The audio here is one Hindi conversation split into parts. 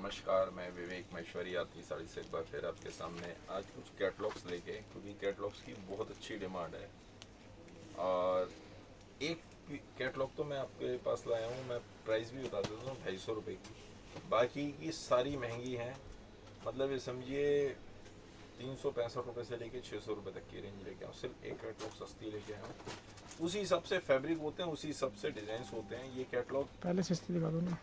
नमस्कार, मैं विवेक महेश्वरी आपकी साड़ी से एक बार फिर आपके सामने आज कुछ कैटलॉग्स लेके, क्योंकि कैटलॉग्स की बहुत अच्छी डिमांड है। और एक कैटलॉग तो मैं आपके पास लाया हूँ, मैं प्राइस भी बता देता हूँ, 250 रुपये की। बाकी की सारी महंगी हैं, मतलब ये समझिए 365 रुपये से लेके 600 रुपये तक की रेंज लेके आऊँ। सिर्फ एक कैटलॉग सस्ती लेके आया हूँ। उसी हिसाब से फैब्रिक होते हैं, उसी हिसाब से डिजाइन होते हैं। ये कैटलॉग पहले सस्ती दिखा दो ना।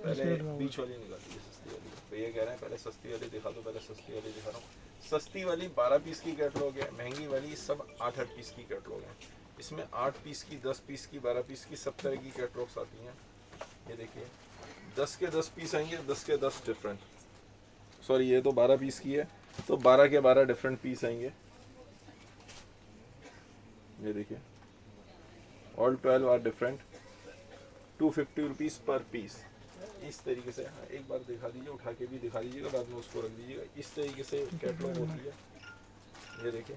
पहले इसलिए लगा हुआ बीच वाली निकाल दी सस्ती वाली। भैया कह रहे हैं पहले सस्ती वाली दिखा दो, पहले सस्ती वाली दिखा रहा हूँ। सस्ती वाली 12 पीस की कैटलॉग है, महंगी वाली सब 8-8 पीस की कैटलॉग है। इसमें 8 पीस की, 10 पीस की, 12 पीस की, सब तरह की कैटलॉग्स आती हैं। ये देखिए 10 के 10 पीस आएंगे, 10 के 10 डिफरेंट। सॉरी, ये तो 12 पीस की है, तो 12 के 12 डिफरेंट पीस आएंगे। ये देखिए ऑल 12 आर डिफरेंट, 250 रुपीज़ पर पीस। इस तरीके से, हाँ एक बार दिखा दीजिए, उठा के भी दिखा दीजिएगा, बाद में उसको रख दीजिएगा। इस तरीके से कैटलॉग होती है। ये देखिए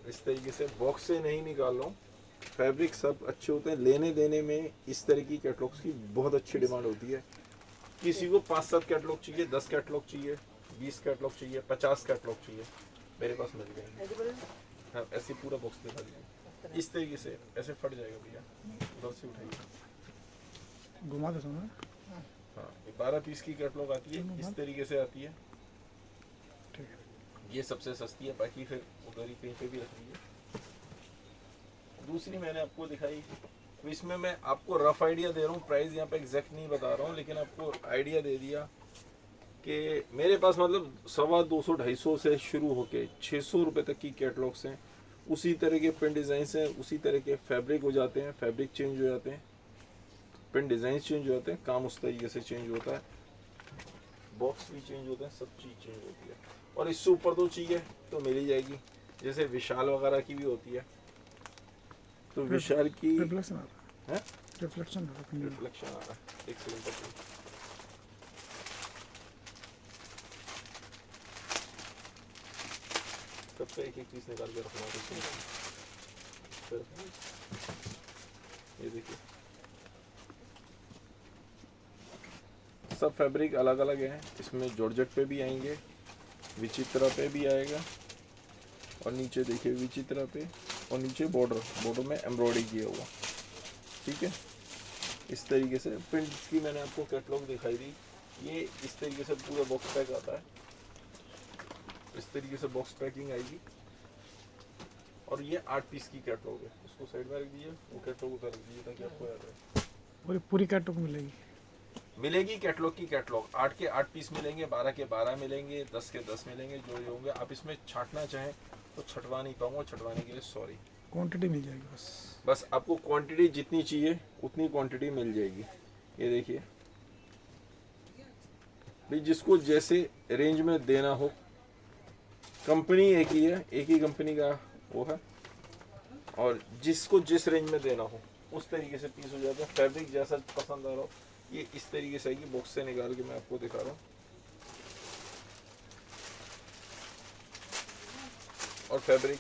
इस तरीके से, बॉक्स से नहीं निकाल रहा हूँ। फैब्रिक सब अच्छे होते हैं, लेने देने में इस तरह की कैटलॉग्स की बहुत अच्छी डिमांड होती है। किसी को 5-7 कैटलॉग चाहिए, 10 कैटलॉग चाहिए, 20 कैटलॉग चाहिए, 50 कैटलॉग चाहिए, मेरे पास मिल जाएंगे। हाँ ऐसे पूरा बॉक्स दिखा दीजिए। इस तरीके से ऐसे फट जाएगा भैया, उधर से उठाइए, घुमा दो ना। हाँ। ये 12 पीस की कैटलॉग आती है, इस तरीके से आती है। ठीक है, ये सबसे सस्ती है, बाकी फिर उधर ही कहीं पे भी रख दीजिए। दूसरी मैंने आपको दिखाई, तो इसमें मैं आपको रफ आइडिया दे रहा हूँ, प्राइस यहाँ पे एग्जैक्ट नहीं बता रहा हूँ, लेकिन आपको आइडिया दे दिया कि मेरे पास मतलब 250-250 से शुरू होके 600 रुपये तक की कैटलॉग्स हैं। उसी तरह के प्रिंट डिज़ाइन हैं, उसी तरह के फैब्रिक हो जाते हैं, फैब्रिक चेंज हो जाते हैं, प्रिंट डिज़ाइन चेंज हो जाते हैं, काम उस तरीके से चेंज होता है, बॉक्स भी चेंज होते हैं, सब चीज़ चेंज होती है। और इससे ऊपर तो चाहिए तो मिल ही जाएगी, जैसे विशाल वगैरह की भी होती है। तो विशाल की रिफ्लेक्शन आ रहा है, है, रिफ्लेक्शन आ रहा है। रिफ्लेक्शन आ रहा है, एक सेकंड तक। सबसे एक एक पीस निकाल के रखना है। ये देखिए सब फैब्रिक अलग अलग हैं। इसमें जॉर्जेट पे भी आएंगे, विचित्रा पे भी आएगा, और नीचे देखिए विचित्रा पे, और नीचे बॉर्डर में एम्ब्रॉयडरी किया हुआ। ठीक है, इस तरीके से प्रिंट की मैंने आपको कैटलॉग दिखाई दी। ये इस तरीके से पूरा बॉक्स पैक आता है, इस तरीके से बॉक्स पैकिंग आएगी। और ये 8 पीस की कैटलॉग है, उसको साइड में रख दीजिए, वो कैटलॉग उधर रख दीजिए ताकि आपको याद रहे। पूरी पूरी कैटलॉग मिलेगी। मिलेगी कैटलॉग की कैटलॉग, 8 के 8 पीस मिलेंगे, 12 के 12 मिलेंगे, 10 के 10 मिलेंगे, जो ये होंगे। आप इसमें छांटना चाहें तो छटवा नहीं पाऊंगा, छटवाने के लिए सॉरी। क्वांटिटी मिल जाएगी बस। बस आपको क्वांटिटी जितनी चाहिए उतनी क्वांटिटी मिल जाएगी। ये देखिए भाई, जिसको जैसे रेंज में देना हो, कंपनी एक ही है, एक ही कंपनी का वो है, और जिसको जिस रेंज में देना हो उस तरीके से पीस हो जाता है। फैब्रिक जैसा पसंद आ रहा हो, ये इस तरीके से आएगी। बॉक्स से निकाल के मैं आपको दिखा रहा हूँ। और फैब्रिक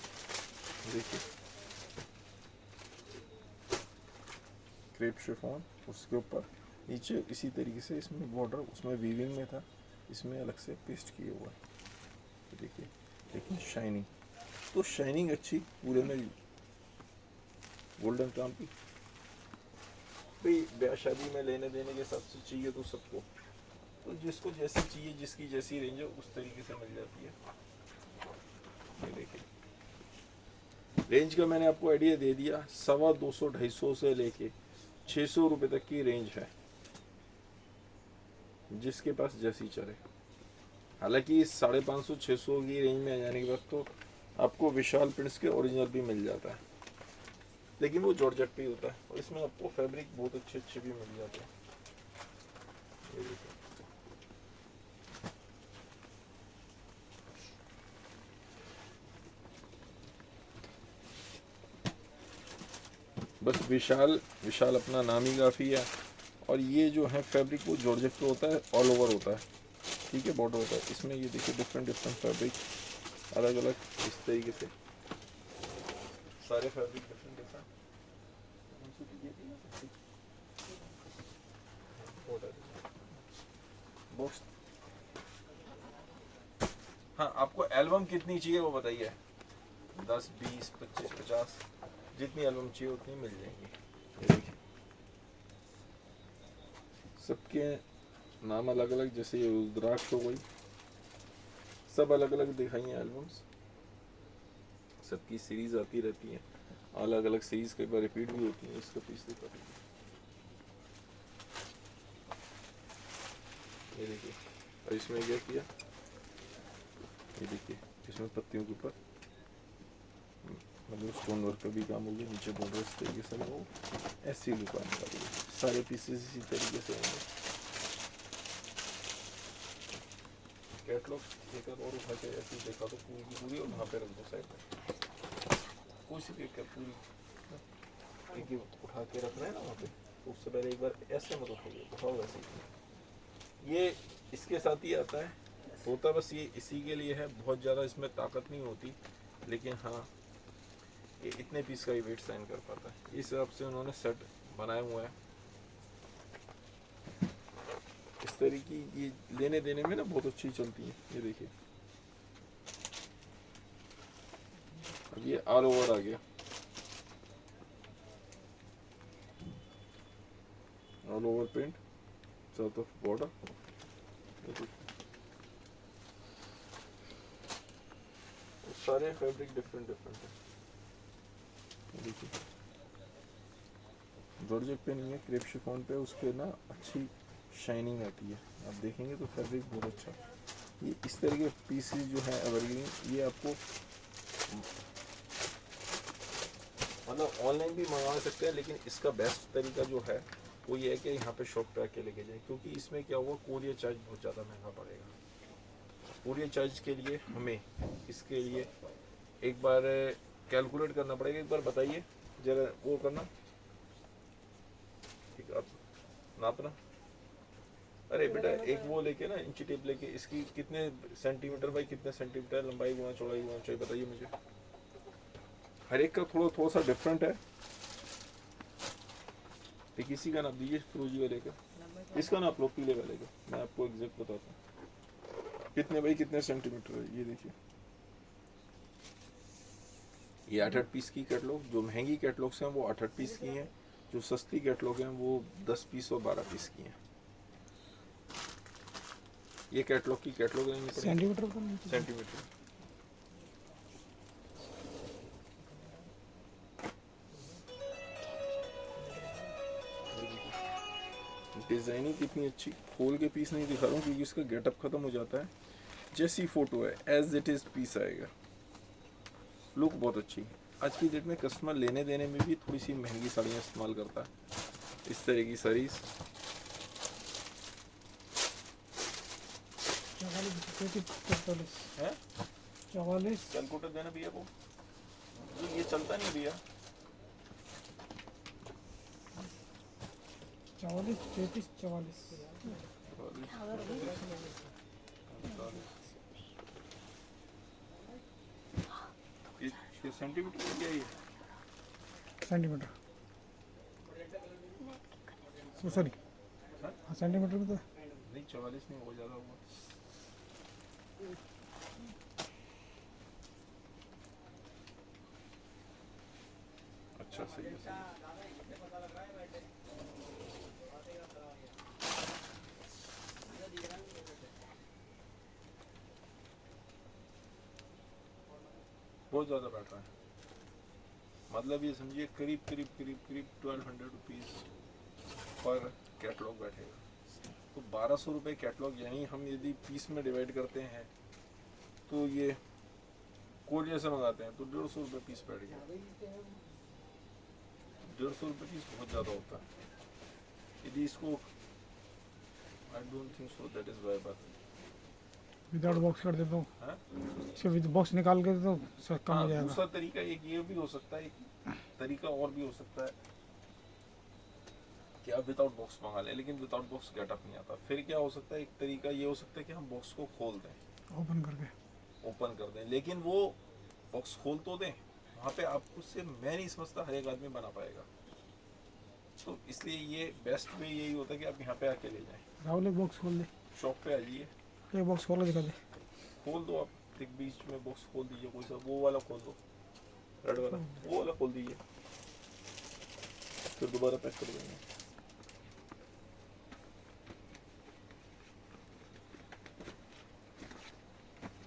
देखिए, क्रेप शिफॉन, उसके ऊपर नीचे इसी तरीके से, इसमें बॉर्डर उसमें वीविंग में था, इसमें अलग से पेस्ट किया हुआ है। देखिए लेकिन शाइनिंग तो शाइनिंग अच्छी, पूरे में गोल्डन काम की। भाई ब्याह शादी में लेने देने के हिसाब से चाहिए तो सबको, तो जिसको जैसी चाहिए, जिसकी जैसी रेंज है उस तरीके से मिल जाती है। ये देखिए रेंज का मैंने आपको आइडिया दे दिया। 250-250 से लेके 600 रुपये तक की रेंज है, जिसके पास जैसी चले। हालांकि 550-600 की रेंज में आ जाने के बाद तो आपको विशाल प्रिंट्स के ओरिजिनल भी मिल जाता है, लेकिन वो जॉर्जेट पे ही होता है, और इसमें आपको फैब्रिक बहुत अच्छे अच्छे भी मिल जाते हैं। ये देखिए बस विशाल अपना नाम ही काफ़ी है। और ये जो है फैब्रिक वो जॉर्जेट पे होता है, ऑल ओवर होता है। ठीक है, बॉर्डर होता है इसमें। ये देखिए डिफरेंट डिफरेंट फैब्रिक, अलग अलग इस तरीके से सारे फैब्रिक डिफरेंट डिफरेंट। बॉक्स। हाँ, आपको एल्बम कितनी चाहिए वो बताइए। 10, 20, 25, 50 जितनी एल्बम चाहिए उतनी मिल जाएंगी। ये देखिए सबके नाम अलग अलग, जैसे ये रुद्राक्ष हो गई, सब अलग अलग दिखाई हैं एल्बम्स। सबकी सीरीज आती रहती है, अलग अलग सीरीज कई बार रिपीट भी होती है। इसका पीस दिखा दीजिए। ये देखिए, और इसमें क्या किया, ये देखिए इसमें पत्तियों के ऊपर मतलब स्टोन वर्क का भी काम हो गया, नीचे बॉर्डर इस तरीके से लगा हो, ऐसी लुक आने वाली है। सारे पीसेस इसी तरीके से होंगे। कैटलॉग एक और उठा के ऐसे देखा तो पूरी की पूरी, और वहाँ पे रख दो साइड में। कोई सी भी पूरी एक ही उठा के रखना है ना वहाँ पे, तो उससे पहले एक बार ऐसे मत उठाइए, उठाओ वैसे ही। ये इसके साथ ही आता है, होता बस ये इसी के लिए है, बहुत ज़्यादा इसमें ताकत नहीं होती, लेकिन हाँ ये इतने पीस का ही वेट साइन कर पाता है। इस हिसाब से उन्होंने सेट बनाया हुआ है। इस तरीके ये लेने देने में ना बहुत अच्छी चलती है। ये देखिए अब ये ऑल ओवर आ गया, ऑल ओवर प्रिंट, साथ ऑफ बॉर्डर। सारे फैब्रिक डिफरेंट डिफरेंट है। देखिए जॉर्जेट पे नहीं है, क्रेप शिफॉन पे, उस पे ना अच्छी शाइनिंग आती है। आप देखेंगे तो फैब्रिक बहुत अच्छा। ये इस तरह के पीसेस जो है एवरग्रीन, ये आपको मतलब ऑनलाइन भी मंगवा सकते हैं, लेकिन इसका बेस्ट तरीका जो है वो ये है कि यहाँ पे शॉप पे आके लेके जाएं, क्योंकि इसमें क्या हुआ, कोरियर चार्ज बहुत ज़्यादा महंगा पड़ेगा। कोरियर चार्ज के लिए हमें इसके लिए एक बार कैलकुलेट करना पड़ेगा। एक बार बताइए जरा, वो करना, ठीक आप नापना। अरे बेटा एक वो लेके ना, इंची टेप लेके, इसकी कितने सेंटीमीटर बाई कितने सेंटीमीटर लंबाई गुना चौड़ाई गुना ऊंचाई बताइए मुझे। हर एक का थोड़ा थोड़ा सा डिफरेंट है। एक इसी का नाप दीजिए, फिरोजी वाले का, इसका नाप लो पीले वाले का, मैं आपको एग्जैक्ट बताता हूँ कितने बाई कितने सेंटीमीटर है। ये देखिए ये 8-8 पीस की कैटलॉग, जो महंगी कैटलॉग्स हैं वो 8-8 पीस की हैं, जो सस्ती कैटलॉग हैं वो 10 पीस और 12 पीस की हैं। ये कैटलॉग की कैटलॉग लेनी पड़ेगी सेंटीमीटर का नहीं सेंटीमीटर। डिजाइनिंग कितनी अच्छी, खोल के पीस नहीं दिखा रहा हूँ क्योंकि इसका गेटअप खत्म हो जाता है। जैसी फोटो है एज इट इज पीस आएगा, लुक बहुत अच्छी। आज की डेट में कस्टमर लेने देने में भी थोड़ी सी महंगी साड़ियाँ इस्तेमाल करता है। इस तरह की साड़ीज 44 है। 44 कैलकुलेटर देना भैया को, ये चलता नहीं भैया। 44 33 44 ये सेंटीमीटर क्या है ये? सेंटीमीटर, सॉरी हाँ? हाँ सेंटीमीटर में तो नहीं 44 नहीं, बहुत ज़्यादा हुआ। अच्छा सही है, सही है। बहुत ज़्यादा बैठ रहा है, मतलब ये समझिए करीब करीब करीब करीब 1200 रुपीज़ पर कैटलॉग बैठेगा। तो 1200 रुपये कैटलॉग, यानी हम यदि पीस में डिवाइड करते हैं तो ये कोरियर से मंगाते हैं तो 150 रुपये पीस बैठ गया। 150 रुपये पीस बहुत ज़्यादा होता है। यदि इसको I don't think so that is viable. Without box कर देता हूँ, हाँ इसके विद बॉक्स निकाल के तो सर कम हो जाएगा। दूसरा तरीका एक ये भी हो सकता है, एक तरीका और भी हो सकता है कि आप विदाउट बॉक्स मंगा लें, लेकिन विदाउट बॉक्स गेटअप नहीं आता। फिर क्या हो सकता है, एक तरीका ये हो सकता है कि हम बॉक्स को खोल दें, ओपन कर दें, लेकिन वो बॉक्स खोल तो दें, वहाँ पे आपको से मैं नहीं समझता हर एक आदमी बना पाएगा। तो इसलिए ये बेस्ट वे यही होता है कि आप यहाँ पे आके ले जाएं। राहुल एक बॉक्स खोल दे। शॉप पे आ जाइए, ये बॉक्स खोल के दिखा दे। खोल दो आप, एक बीच में बॉक्स खोल दीजिए कोई सा, वो वाला खोल दो, रेड वाला, वो वाला खोल दीजिए, फिर दोबारा पैक कर देंगे।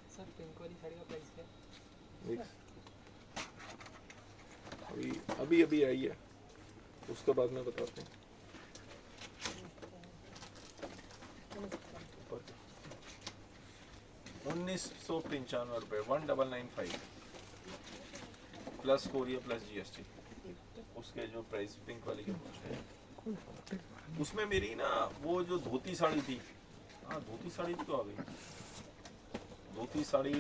सर पिंक वाली साड़ी का प्राइस क्या है? एक अभी अभी आई है, उसके बाद में बताते हैं। 1995 रुपये, 1995 प्लस कोरियर प्लस जीएसटी, उसके जो प्राइस पिंक वाली के है। उसमें मेरी ना वो जो धोती साड़ी थी, हाँ धोती साड़ी भी तो आ गई, धोती साड़ी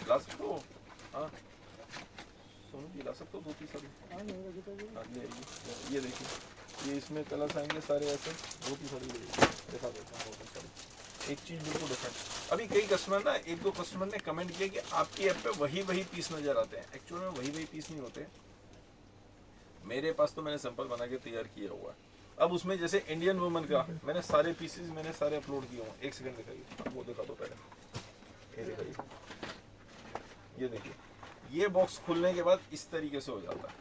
ला सकते हो? हाँ सोनू जी ला सकते हो धोती साड़ी? हाँ ले आइए, ये देखिए, ये इसमें कलर्स आएंगे सारे ऐसे, धोती साड़ी दिखा देता हूँ। धोती साड़ी एक चीज़ बिल्कुल डिफरेंट। अभी कई कस्टमर ना, एक दो कस्टमर ने कमेंट किया कि आपकी ऐप पे वही पीस नज़र आते हैं। एक्चुअल में वही पीस नहीं होते, मेरे पास तो मैंने सैंपल बना के तैयार किया हुआ है। अब उसमें जैसे इंडियन वुमन का मैंने सारे पीसेस मैंने सारे अपलोड किए हुए। एक सेकंड दिखाइए, वो दिखा दो पहले, ये दिखाइए, ये देखिए, ये बॉक्स खुलने के बाद इस तरीके से हो जाता है।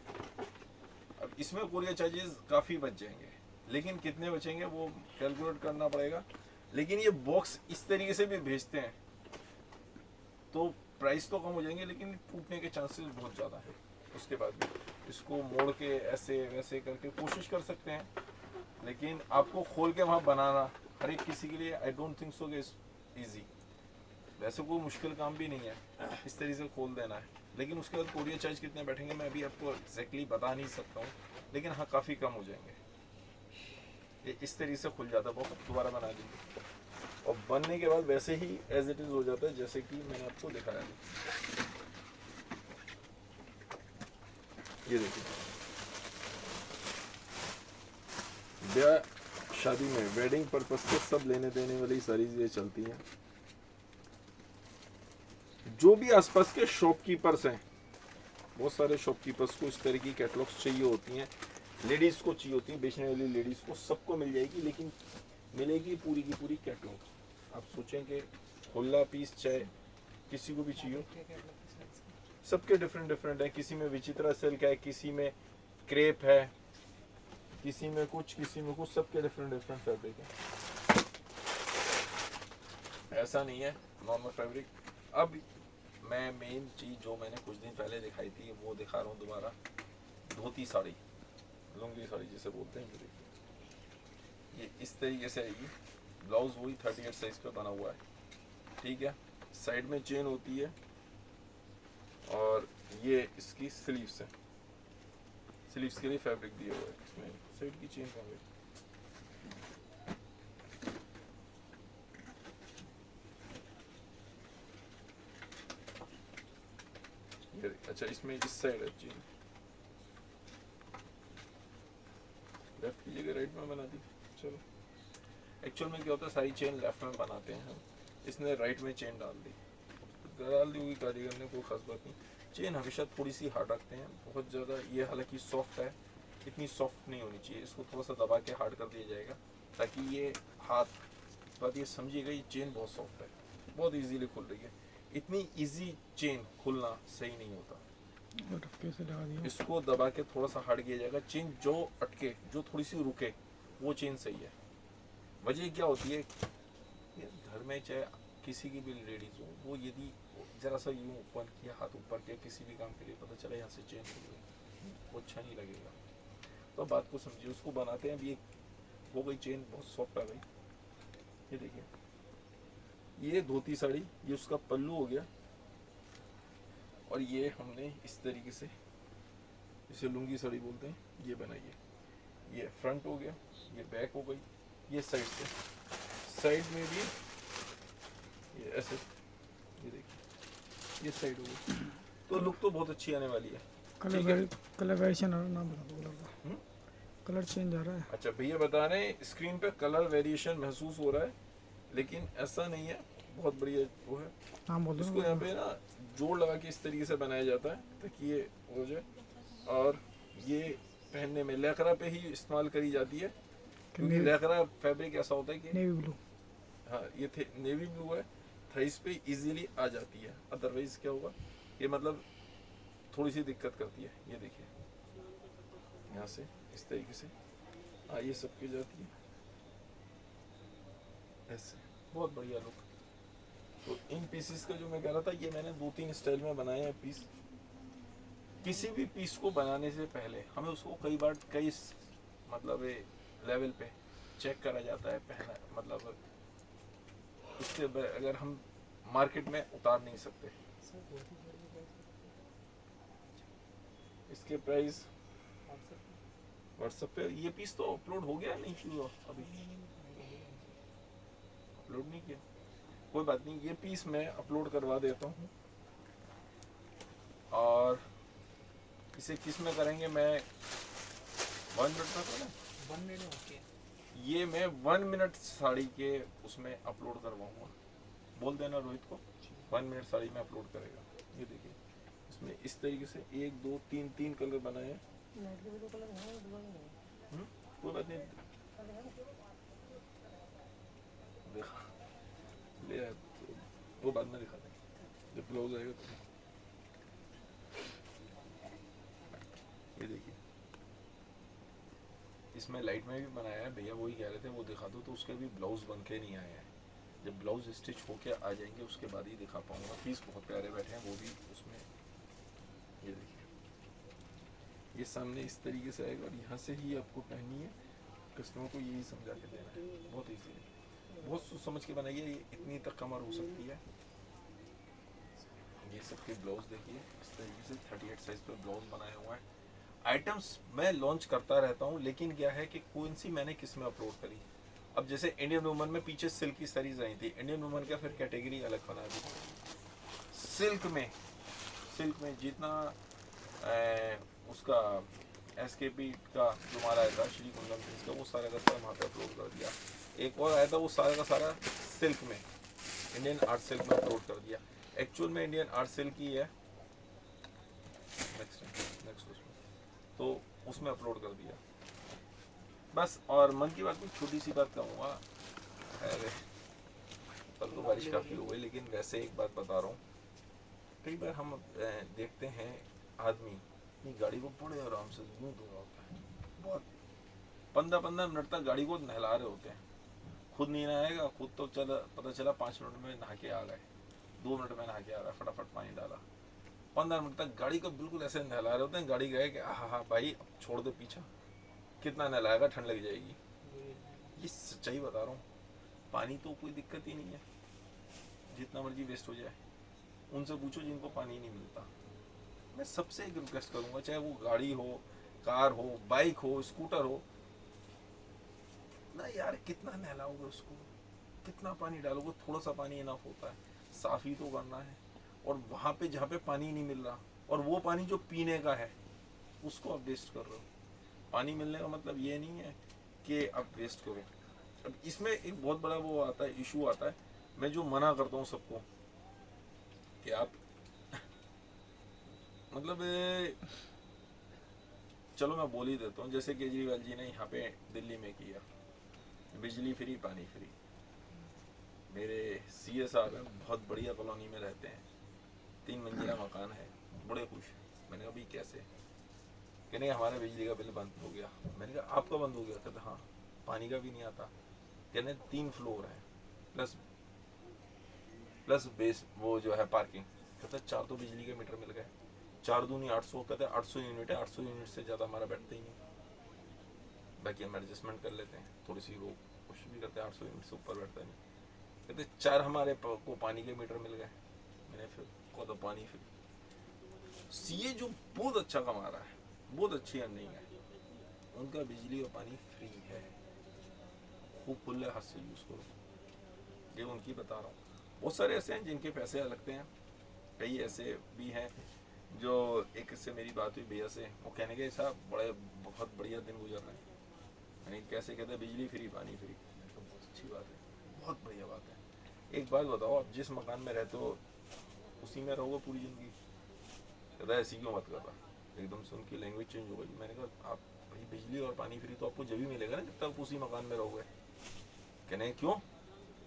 अब इसमें कोरियर चार्जेस काफ़ी बच जाएंगे, लेकिन कितने बचेंगे वो कैलकुलेट करना पड़ेगा। लेकिन ये बॉक्स इस तरीके से भी भेजते हैं तो प्राइस तो कम हो जाएंगे, लेकिन टूटने के चांसेस बहुत ज़्यादा है। उसके बाद भी इसको मोड़ के ऐसे वैसे करके कोशिश कर सकते हैं, लेकिन आपको खोल के वहाँ बनाना हर एक किसी के लिए आई डोंट थिंक सो कि ईजी। वैसे कोई मुश्किल काम भी नहीं है, इस तरीके से खोल देना है। लेकिन उसके बाद कोरियर चार्ज कितने बैठेंगे मैं अभी आपको एग्जैक्टली बता नहीं सकता हूँ, लेकिन हाँ काफ़ी कम हो जाएंगे। ये इस तरीके से खुल जाता है, बहुत दोबारा बना दीजिए और बनने के बाद वैसे ही एज इट इज़ हो जाता है जैसे कि मैंने आपको दिखाया। ये देखिए, ब्याह शादी में वेडिंग पर्पस से सब लेने देने वाली सारी चीजें चलती हैं। जो भी आसपास के शॉपकीपर्स हैं, बहुत सारे शॉपकीपर्स को इस तरह की कैटलॉग्स चाहिए होती हैं, लेडीज को चाहिए होती है, बेचने वाली लेडीज को सबको मिल जाएगी, लेकिन मिलेगी पूरी की पूरी कैटलॉग। आप सोचें कि खुला पीस चाहे किसी को भी चाहिए, सबके डिफरेंट डिफरेंट है। किसी में विचित्रा सिल्क है, किसी में क्रेप है, किसी में कुछ, सबके डिफरेंट डिफरेंट फैब्रिक है, ऐसा नहीं है नॉर्मल फैब्रिक। अब मैं मेन चीज़ जो मैंने कुछ दिन पहले दिखाई थी वो दिखा रहा हूँ दोबारा, धोती साड़ी, लुंगी साड़ी जिसे बोलते हैं। ये इस तरीके से आएगी, ब्लाउज वही 38 साइज पे बना हुआ है, ठीक है। साइड में चेन होती है और ये इसकी स्लीव्स है, स्लीव्स के लिए फैब्रिक दिया हुआ है। इसमें साइड की चेन कहाँ गई? अच्छा इसमें इस साइड है चेन, लेफ्ट की जगह राइट में बना दी। चलो एक्चुअल में क्या होता है, सारी चेन लेफ्ट में बनाते हैं हम, इसने राइट में चेन डाल दी होगी कारीगर ने, कोई खास बात नहीं। चेन हमेशा थोड़ी सी हार्ड रखते हैं, बहुत ज़्यादा। ये हालांकि सॉफ्ट है, इतनी सॉफ्ट नहीं होनी चाहिए, इसको थोड़ा सा दबा के हार्ड कर दिया जाएगा ताकि ये हाथ, बात ये समझिएगा, ये चेन बहुत सॉफ्ट है, बहुत इजीली खुल रही है। इतनी इजी चेन खुलना सही नहीं होता, कैसे लगा दिया? इसको दबा के थोड़ा सा हार्ड किया जाएगा। चेन जो अटके, जो थोड़ी सी रुके, वो चेन सही है। वजह क्या होती है, घर में चाहे किसी की भी लेडीज हो, वो यदि जरा सा यूं ऊपर किया, हाथ ऊपर किया किसी भी काम के लिए, पता चला यहाँ से चेन हो गई, वो अच्छा नहीं लगेगा। तो बात को समझिए, उसको बनाते हैं। अभी हो गई चेन, बहुत सॉफ्ट आ गई। ये देखिए, ये धोती साड़ी, ये उसका पल्लू हो गया, और ये हमने इस तरीके से, इसे लुंगी साड़ी बोलते हैं, ये बनाई है। ये फ्रंट हो गया, ये बैक हो गई, ये साइड से, साइड में भी ये ऐसे, ये देखिए, ये साइड हो गई। तो लुक तो बहुत अच्छी आने वाली है। कलर वेरिएशन नाम बता दो कलर का। कलर चेंज आ रहा है। अच्छा भैया बता रहे हैं स्क्रीन पे कलर वेरिएशन महसूस हो रहा है, लेकिन ऐसा नहीं है, बहुत बढ़िया वो है। नाम बोल दो। इसको यहाँ पे ना जोड़ लगा के इस तरीके से बनाया जाता है ताकि ये हो जाए, और ये पहनने में लेकरा पे ही इस्तेमाल करी जाती है, क्योंकि लेकरा फैब्रिक ऐसा होता है कि नेवी ब्लू। हाँ ये थे नेवी ब्लू है, थाइस पे इजीली आ जाती है। अदरवाइज क्या होगा, ये मतलब थोड़ी सी दिक्कत करती है। ये देखिए यहाँ से इस तरीके से ये सबकी जाती है ऐसे, बहुत बढ़िया लुक। तो इन पीसेस का जो मैं कह रहा था, ये मैंने 2-3 स्टाइल में बनाए हैं पीस। किसी भी पीस को बनाने से पहले हमें उसको कई बार कई मतलब लेवल पे चेक करा जाता है, पहना मतलब उसके अगर हम मार्केट में उतार नहीं सकते। सर धोती साड़ी का प्राइस इसके प्राइस व्हाट्सएप व्हाट्सएप पे, ये पीस तो अपलोड हो गया नहीं हुआ अभी, अपलोड नहीं किया, कोई बात नहीं। ये पीस मैं अपलोड करवा देता हूँ। और इसे किस में करेंगे, मैं 1 मिनट में करूँ। 1 मिनट ओके। ये मैं 1 मिनट साड़ी के उसमें अपलोड करवाऊंगा। बोल देना रोहित को 1 मिनट साड़ी में अपलोड करेगा। ये देखिए इसमें इस तरीके से 1 2 3 कलर बनाए हैं। नेट के भी तो कलर है, दुबई में है। कोई बात नहीं, देखा ले आया तो वो बाद में दिखा देंगे जब ब्लाउज आएगा तो। ये देखिए इसमें लाइट में भी बनाया है, भैया वही कह रहे थे वो दिखा दो, तो उसके भी ब्लाउज बन के नहीं आए हैं। जब ब्लाउज स्टिच होके आ जाएंगे उसके बाद ही दिखा पाऊंगा। पीस बहुत प्यारे बैठे हैं वो भी उसमें। ये देखिए ये सामने इस तरीके से आएगा और यहाँ से ही आपको पहननी है। कस्टमर को यही समझा के देना है, बहुत ईजी है, बहुत सोच समझ के बनाइए। ये इतनी तक कमर हो सकती है। ये सबके ब्लाउज देखिए इस तरीके से 38 साइज पे ब्लाउज बनाया हुआ है। आइटम्स मैं लॉन्च करता रहता हूँ, लेकिन क्या है कि कौन सी मैंने किस में अपलोड करी। अब जैसे इंडियन वुमन में पीछे सिल्क की साड़ीज आई थी, इंडियन वुमन का फिर कैटेगरी अलग बना दी। सिल्क में जितना उसका एसकेपी का जो हमारा आया था श्री कुंदन प्रिंस का, वो सारा का सारा वहाँ पे अपलोड कर दिया। एक और आया था वो सारा का सारा सिल्क में, इंडियन आर्ट सिल्क में अपलोड कर दिया। एक्चुअल में इंडियन आर्ट सिल्क ही है। नेक्स्ट उसमें तो उसमें अपलोड कर दिया बस। और मन की बात, कोई छोटी सी बात कहूँगा, अरे कल तो बारिश काफ़ी हो गई, लेकिन वैसे एक बात बता रहा हूँ। कई बार हम देखते हैं आदमी अपनी गाड़ी को बड़े आराम से यूँ धो रहा होता है, बहुत 15-15 मिनट तक गाड़ी को नहला रहे होते हैं। खुद नहीं नहाएगा, खुद तो पता चला 5 मिनट में नहा के आ गए, 2 मिनट में नहा के आ रहा, फटाफट पानी डाला। 15 मिनट तक गाड़ी को बिल्कुल ऐसे नहला रहे होते हैं। गाड़ी गए कि हाँ भाई अब छोड़ दे पीछा, कितना नहलाएगा, ठंड लग जाएगी। ये सच्चाई बता रहा हूँ। पानी तो कोई दिक्कत ही नहीं है, जितना मर्जी वेस्ट हो जाए। उनसे पूछो जिनको पानी नहीं मिलता। मैं सबसे एक रिक्वेस्ट करूँगा, चाहे वो गाड़ी हो, कार हो, बाइक हो, स्कूटर हो ना यार, कितना नहलाओगे उसको, कितना पानी डालोगे, थोड़ा सा पानी इनफ होता है। साफ ही तो करना है। और वहाँ पे जहाँ पे पानी नहीं मिल रहा, और वो पानी जो पीने का है उसको आप वेस्ट कर रहे हो। पानी मिलने का मतलब ये नहीं है कि आप वेस्ट करो। अब इसमें एक बहुत बड़ा वो आता है, इशू आता है। मैं जो मना करता हूँ सबको कि आप मतलब चलो मैं बोल ही देता हूँ, जैसे केजरीवाल जी ने यहाँ पे दिल्ली में किया, बिजली फ्री, पानी फ्री। मेरे सीए साहब हैं, बहुत बढ़िया कॉलोनी में रहते हैं, 3 मंजिला मकान है, बड़े खुश। मैंने कहा भाई कैसे? कहने हमारा बिजली का बिल बंद हो गया। मैंने कहा आपका बंद हो गया? कहते हाँ। पानी का भी नहीं आता। कहने 3 फ्लोर है प्लस बेस वो जो है पार्किंग। कहते 4 तो बिजली के मीटर मिल गए, 4 दूनी 800। कहते 800 यूनिट है, 800 यूनिट से ज़्यादा हमारा बैठता ही नहीं। बाकी हम एडजस्टमेंट कर लेते हैं, थोड़ी सी वो कोशिश भी करते हैं, 800 यूनिट से ऊपर बैठता नहीं। कहते 4 हमारे को पानी के मीटर मिल गए। मैंने फिर को तो पानी फ्री। सीए जो बहुत अच्छा कमा रहा है, बहुत अच्छी अर्निंग है, उनका बिजली और पानी फ्री है। खूब खुले हाथ से यूज़ करो, ये उनकी बता रहा हूँ। बहुत सारे ऐसे हैं जिनके पैसे लगते हैं, कई ऐसे भी हैं जो, एक से मेरी बात हुई भैया से, वो कहने के साहब बहुत बढ़िया दिन गुजर रहे हैं। मैंने कैसे? कहते बिजली फ्री, पानी फ्री। तो बहुत अच्छी बात है, बहुत बढ़िया बात है। एक बात बताओ, आप जिस मकान में रहते हो उसी में रहोगे पूरी ज़िंदगी? कहता ऐसी क्यों मत कर रहा? एकदम से उनकी लैंग्वेज चेंज हो गई। मैंने कहा आप भाई बिजली और पानी फ्री तो आपको जब भी मिलेगा ना जब तक आप उसी मकान में रहोगे। कहने क्यों,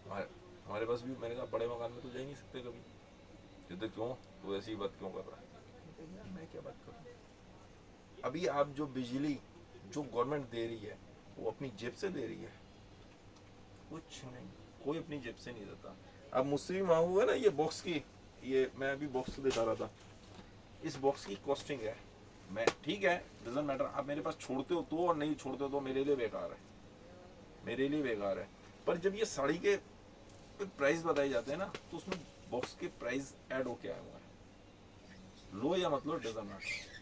हमारे पास भी, मैंने कहा बड़े मकान में तो जा ही नहीं सकते कभी। कहते क्यों, तो ऐसी बात क्यों कर रहा है? यार मैं क्या बात करूँ, अभी आप जो बिजली जो गवर्नमेंट दे रही है वो अपनी जेब से दे रही है? कुछ नहीं, कोई अपनी जेब से नहीं देता। अब मुझसे भी मांगोगे ना ये बॉक्स की, ये मैं अभी बॉक्स दिखा रहा था, इस बॉक्स की कॉस्टिंग है, मैं ठीक है डजंट मैटर, आप मेरे पास छोड़ते हो तो और नहीं छोड़ते हो तो मेरे लिए बेकार है, मेरे लिए बेकार है। पर जब ये साड़ी के प्राइस बताए जाते हैं ना तो उसमें बॉक्स के प्राइस ऐड होके आए हुए हैं, लो या मतलब डजंट मैटर,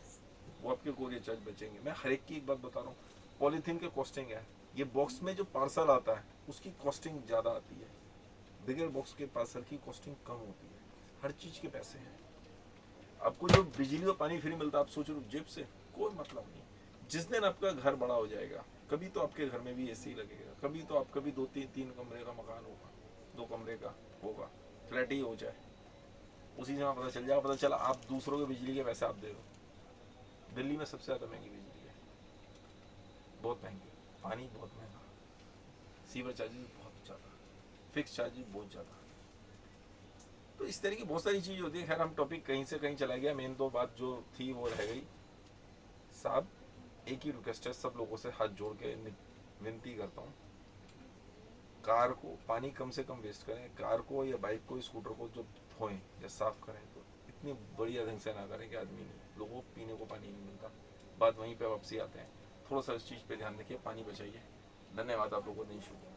वो आपके कोरियर चार्ज बचेंगे। मैं हर एक की एक बात बता रहा हूँ, पॉलीथीन के कॉस्टिंग है, ये बॉक्स में जो पार्सल आता है उसकी कॉस्टिंग ज़्यादा आती है, बिगर बॉक्स के पार्सल की कॉस्टिंग कम होती है, हर चीज़ के पैसे हैं। आपको जो बिजली और पानी फ्री मिलता है आप सोच रहे हो जेब से, कोई मतलब नहीं। जिस दिन आपका घर बड़ा हो जाएगा कभी तो आपके घर में भी एसी लगेगा, कभी तो आपका भी 2-3 कमरे का मकान होगा, 2 कमरे का होगा, फ्लैट ही हो जाए, उसी समय पता चल जाएगा, पता चला आप दूसरों के बिजली के पैसे आप दे दो। दिल्ली में सबसे ज़्यादा महंगी बिजली है, बहुत महंगी, पानी बहुत महंगा, सीवर चार्जेस बहुत ज़्यादा, फिक्स चार्जेस बहुत ज़्यादा। तो इस तरह की बहुत सारी चीज़ होती है। खैर हम टॉपिक कहीं से कहीं चला गया, मेन तो बात जो थी वो रह गई। साहब एक ही रिक्वेस्ट है सब लोगों से हाथ जोड़ के विनती करता हूँ, कार को पानी कम से कम वेस्ट करें, कार को या बाइक को स्कूटर को जब धोएं या साफ करें तो इतनी बढ़िया ढंग से ना करें कि आदमी नहीं, लोगों को पीने को पानी नहीं मिलता। बात वहीं पे वापसी आते हैं, थोड़ा सा इस चीज़ पे ध्यान रखिए, पानी बचाइए। धन्यवाद आप लोगों को, नहीं शुक्रिया।